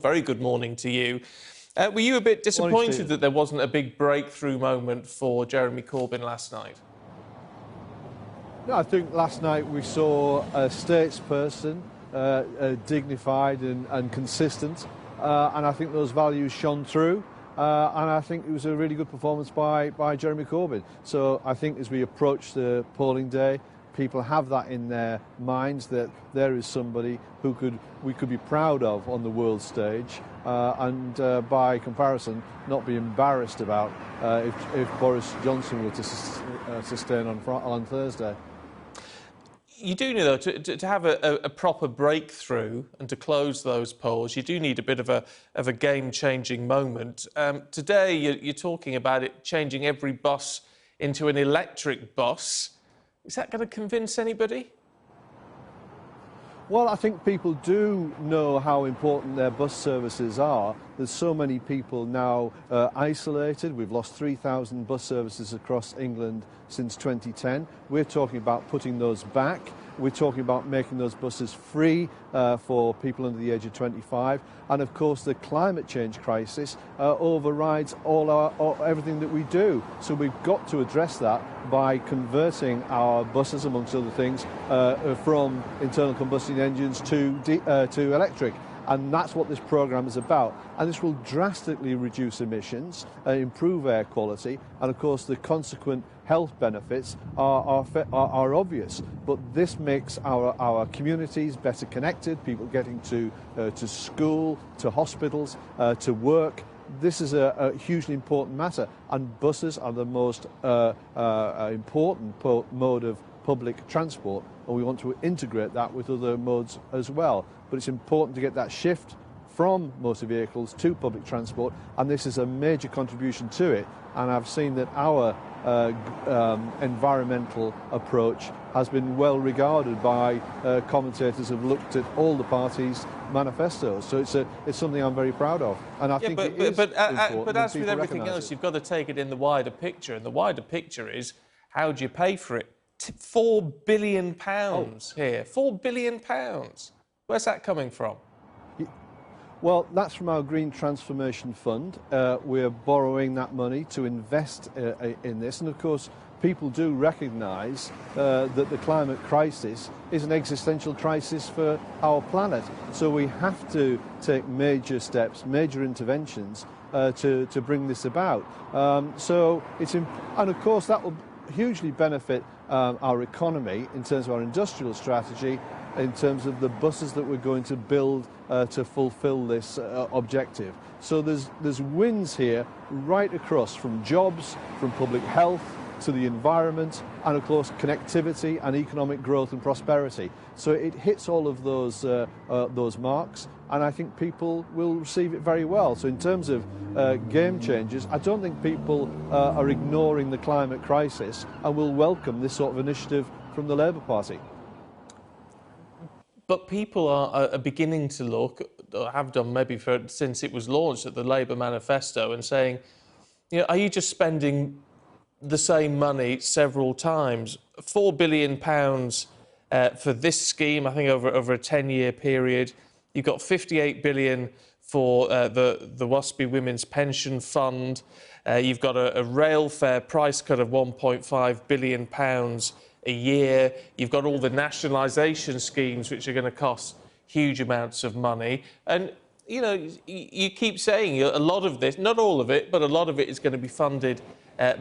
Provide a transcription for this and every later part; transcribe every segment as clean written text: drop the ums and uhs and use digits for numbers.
Very good morning to you. Were you a bit disappointed that there wasn't a big breakthrough moment for Jeremy Corbyn last night? No, I think last night we saw a statesperson, dignified and consistent, and I think those values shone through. And I think it was a really good performance by Jeremy Corbyn. So I think as we approach the polling day, people have that in their minds that there is somebody who we could be proud of on the world stage, and by comparison, not be embarrassed about if Boris Johnson were to sustain on Thursday. You do know, though, to have a proper breakthrough and to close those polls, you do need a bit of a game-changing moment. Today, you're talking about it changing every bus into an electric bus. Is that going to convince anybody? Well, I think people do know how important their bus services are. There's so many people now isolated. We've lost 3,000 bus services across England since 2010. We're talking about putting those back. We're talking about making those buses free for people under the age of 25. And of course, the climate change crisis overrides everything that we do. So we've got to address that by converting our buses, amongst other things, from internal combustion engines to electric. And that's what this programme is about. And this will drastically reduce emissions, improve air quality, and of course the consequent health benefits are obvious. But this makes our communities better connected, people getting to school, to hospitals, to work. This is a hugely important matter, and buses are the most important mode of public transport, and we want to integrate that with other modes as well. But it's important to get that shift from motor vehicles to public transport, and this is a major contribution to it. And I've seen that our environmental approach has been well regarded by commentators who have looked at all the parties' manifestos. So it's something I'm very proud of, and I think it is important. But as with everything else, you've got to take it in the wider picture, and the wider picture is how do you pay for it? £4 billion here. £4 billion. Where's that coming from? Well, that's from our Green Transformation Fund. We're borrowing that money to invest in this. And of course, people do recognise that the climate crisis is an existential crisis for our planet. So we have to take major steps, major interventions to bring this about. And of course, that will hugely benefit our economy in terms of our industrial strategy, in terms of the buses that we're going to build to fulfil this objective. So there's wins here right across, from jobs, from public health, to the environment, and of course connectivity and economic growth and prosperity. So it hits all of those marks, and I think people will receive it very well. So in terms of game changers, I don't think people are ignoring the climate crisis and will welcome this sort of initiative from the Labour Party. But people are beginning to look, or have done maybe since it was launched, at the Labour manifesto and saying, you know, are you just spending the same money several times? £4 billion for this scheme, I think over a 10-year period. You've got £58 billion for the WASPI Women's Pension Fund. You've got a rail fare price cut of £1.5 billion a year. You've got all the nationalisation schemes which are going to cost huge amounts of money. And, you know, you keep saying a lot of this, not all of it, but a lot of it is going to be funded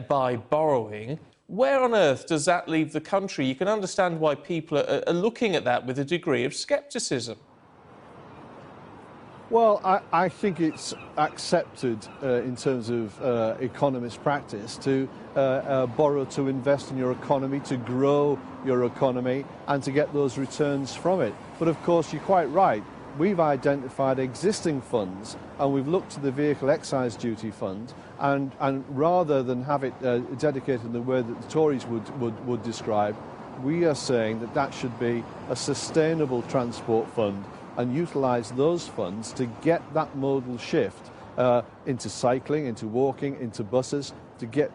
by borrowing. Where on earth does that leave the country? You can understand why people are looking at that with a degree of scepticism. Well, I think it's accepted in terms of economist practice to borrow to invest in your economy, to grow your economy, and to get those returns from it. But of course, you're quite right. We've identified existing funds, and we've looked to the Vehicle Excise Duty Fund, and rather than have it dedicated in the way that the Tories would describe, we are saying that should be a sustainable transport fund, and utilise those funds to get that modal shift into cycling, into walking, into buses, to get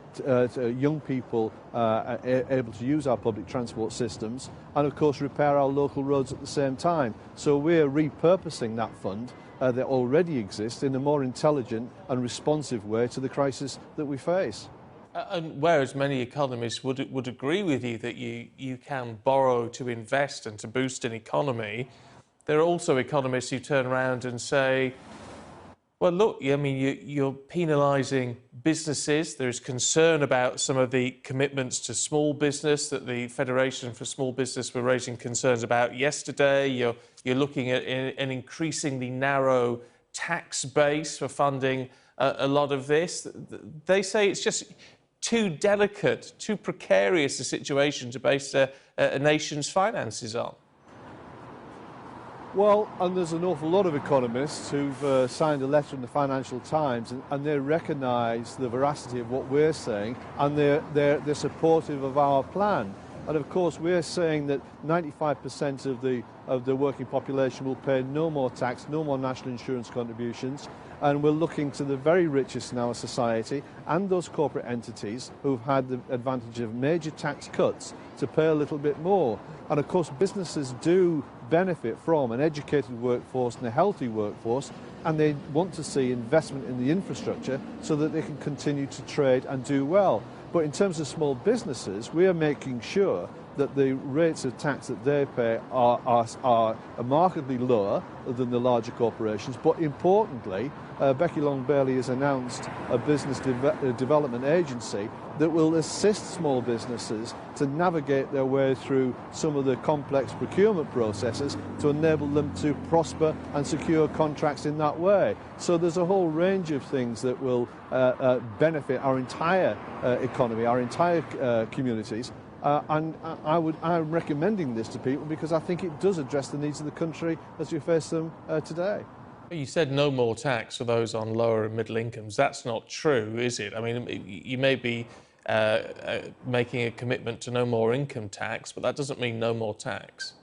young people able to use our public transport systems, and of course repair our local roads at the same time. So we're repurposing that fund that already exists in a more intelligent and responsive way to the crisis that we face. And whereas many economists would agree with you that you can borrow to invest and to boost an economy, there are also economists who turn around and say, well, look, I mean, you're penalising businesses. There's concern about some of the commitments to small business that the Federation for Small Business were raising concerns about yesterday. You're looking at an increasingly narrow tax base for funding a lot of this. They say it's just too delicate, too precarious a situation to base a nation's finances on. Well, and there's an awful lot of economists who've signed a letter in the Financial Times, and they recognise the veracity of what we're saying, and they're supportive of our plan. And of course, we're saying that 95% of the working population will pay no more tax, no more national insurance contributions, and we're looking to the very richest in our society and those corporate entities who've had the advantage of major tax cuts to pay a little bit more. And of course, businesses do benefit from an educated workforce and a healthy workforce, and they want to see investment in the infrastructure so that they can continue to trade and do well. But in terms of small businesses, we are making sure that the rates of tax that they pay are markedly lower than the larger corporations. But importantly, Becky Long-Bailey has announced a business development agency that will assist small businesses to navigate their way through some of the complex procurement processes to enable them to prosper and secure contracts in that way. So there's a whole range of things that will benefit our entire economy, our entire communities. And I'm recommending this to people because I think it does address the needs of the country as we face them today. You said no more tax for those on lower and middle incomes. That's not true, is it? I mean, you may be making a commitment to no more income tax, but that doesn't mean no more tax.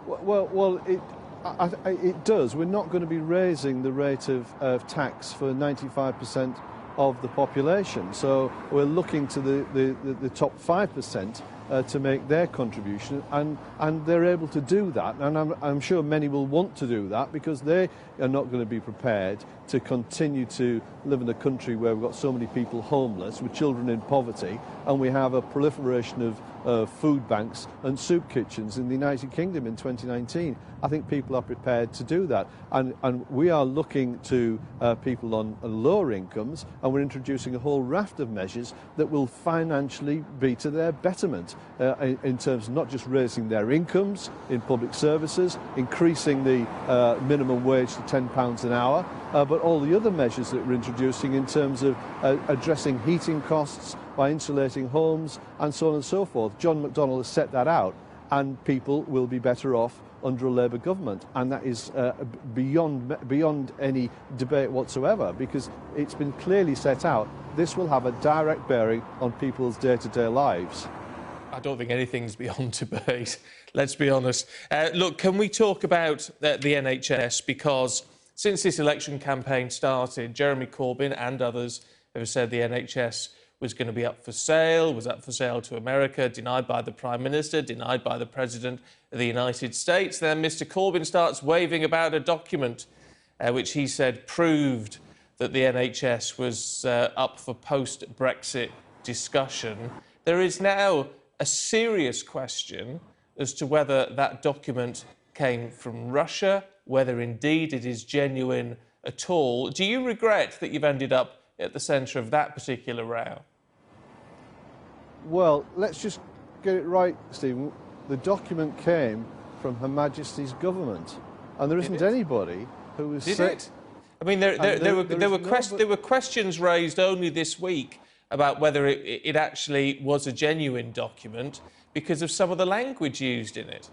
Well, it does. We're not going to be raising the rate of tax for 95% of the population. So we're looking to the top 5% to make their contribution, and they're able to do that. And I'm sure many will want to do that because they are not going to be prepared to continue to live in a country where we've got so many people homeless, with children in poverty, and we have a proliferation of food banks and soup kitchens in the United Kingdom in 2019. I think people are prepared to do that. And we are looking to people on lower incomes, and we're introducing a whole raft of measures that will financially be to their betterment in terms of not just raising their incomes in public services, increasing the minimum wage to £10 an hour, but all the other measures that we're introducing in terms of addressing heating costs by insulating homes and so on and so forth. John McDonnell has set that out, and people will be better off under a Labour government, and that is beyond any debate whatsoever, because it's been clearly set out. This will have a direct bearing on people's day-to-day lives. I don't think anything's beyond debate, let's be honest. Look, can we talk about the NHS? Because since this election campaign started, Jeremy Corbyn and others have said the NHS was going to be up for sale, was up for sale to America, denied by the Prime Minister, denied by the President of the United States. Then Mr Corbyn starts waving about a document which he said proved that the NHS was up for post-Brexit discussion. There is now a serious question as to whether that document came from Russia, whether indeed it is genuine at all. Do you regret that you've ended up at the centre of that particular row? Well, let's just get it right, Stephen. The document came from Her Majesty's government, and there isn't anybody who was... Did it? I mean, there were questions raised only this week about whether it actually was a genuine document because of some of the language used in it.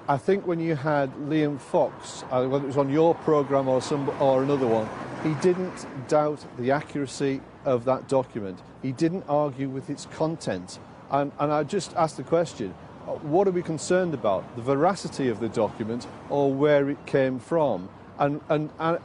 I think when you had Liam Fox, whether it was on your programme or another one, he didn't doubt the accuracy of that document. He didn't argue with its content. And I just asked the question, what are we concerned about? The veracity of the document or where it came from? And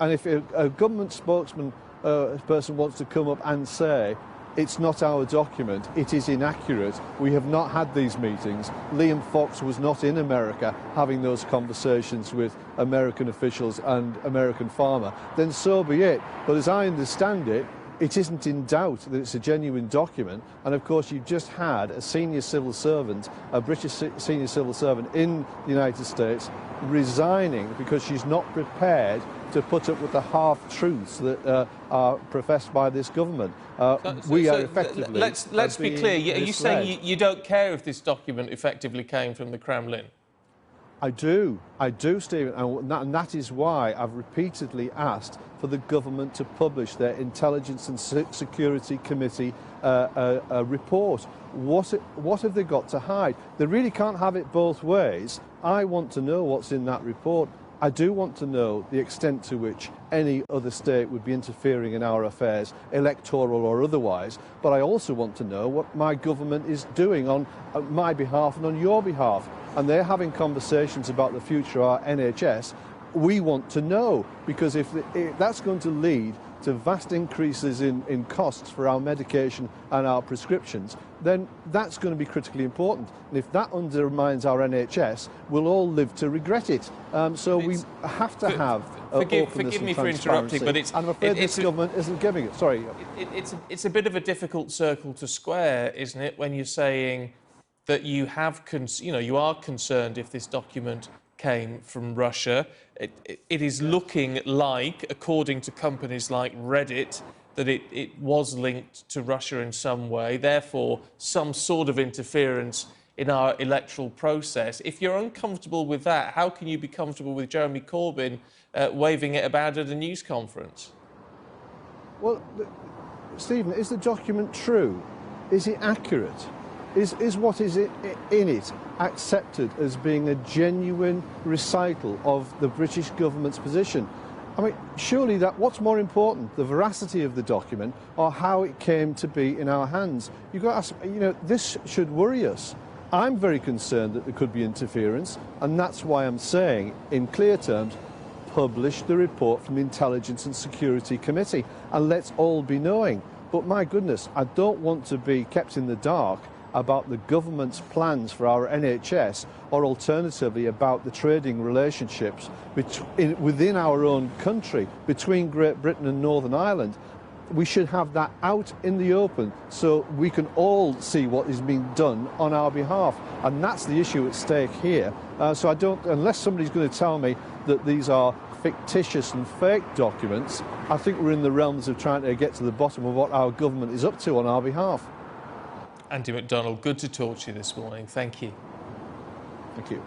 if a government spokesman person wants to come up and say, it's not our document, it is inaccurate, we have not had these meetings, Liam Fox was not in America having those conversations with American officials and American farmer, then so be it. But as I understand it, it isn't in doubt that it's a genuine document. And of course, you've just had a senior civil servant, a British senior civil servant in the United States, resigning because she's not prepared to put up with the half-truths that are professed by this government. We are effectively Let's be clear. Are you saying you don't care if this document effectively came from the Kremlin? I do, Stephen, and that is why I've repeatedly asked for the government to publish their Intelligence and Security Committee report. What have they got to hide? They really can't have it both ways. I want to know what's in that report. I do want to know the extent to which any other state would be interfering in our affairs, electoral or otherwise, but I also want to know what my government is doing on my behalf and on your behalf. And they're having conversations about the future of our NHS. We want to know, because if that's going to lead to vast increases in costs for our medication and our prescriptions, then that's going to be critically important. And if that undermines our NHS, we'll all live to regret it. So we have to have forgive me for interrupting, but I'm afraid this government isn't giving it. Sorry. It's a bit of a difficult circle to square, isn't it, when you're saying that you are concerned if this document came from Russia. It is looking like, according to companies like Reddit, that it was linked to Russia in some way, therefore some sort of interference in our electoral process. If you're uncomfortable with that, how can you be comfortable with Jeremy Corbyn waving it about at a news conference? Well, Stephen, is the document true? Is it accurate? Is what is in it accepted as being a genuine recital of the British government's position? I mean, surely what's more important, the veracity of the document or how it came to be in our hands? You've got to ask, this should worry us. I'm very concerned that there could be interference, and that's why I'm saying, in clear terms, publish the report from the Intelligence and Security Committee, and let's all be knowing. But my goodness, I don't want to be kept in the dark about the government's plans for our NHS, or alternatively about the trading relationships within our own country, between Great Britain and Northern Ireland. We should have that out in the open so we can all see what is being done on our behalf. And that's the issue at stake here. So unless somebody's going to tell me that these are fictitious and fake documents, I think we're in the realms of trying to get to the bottom of what our government is up to on our behalf. Andy McDonald, good to talk to you this morning. Thank you. Thank you.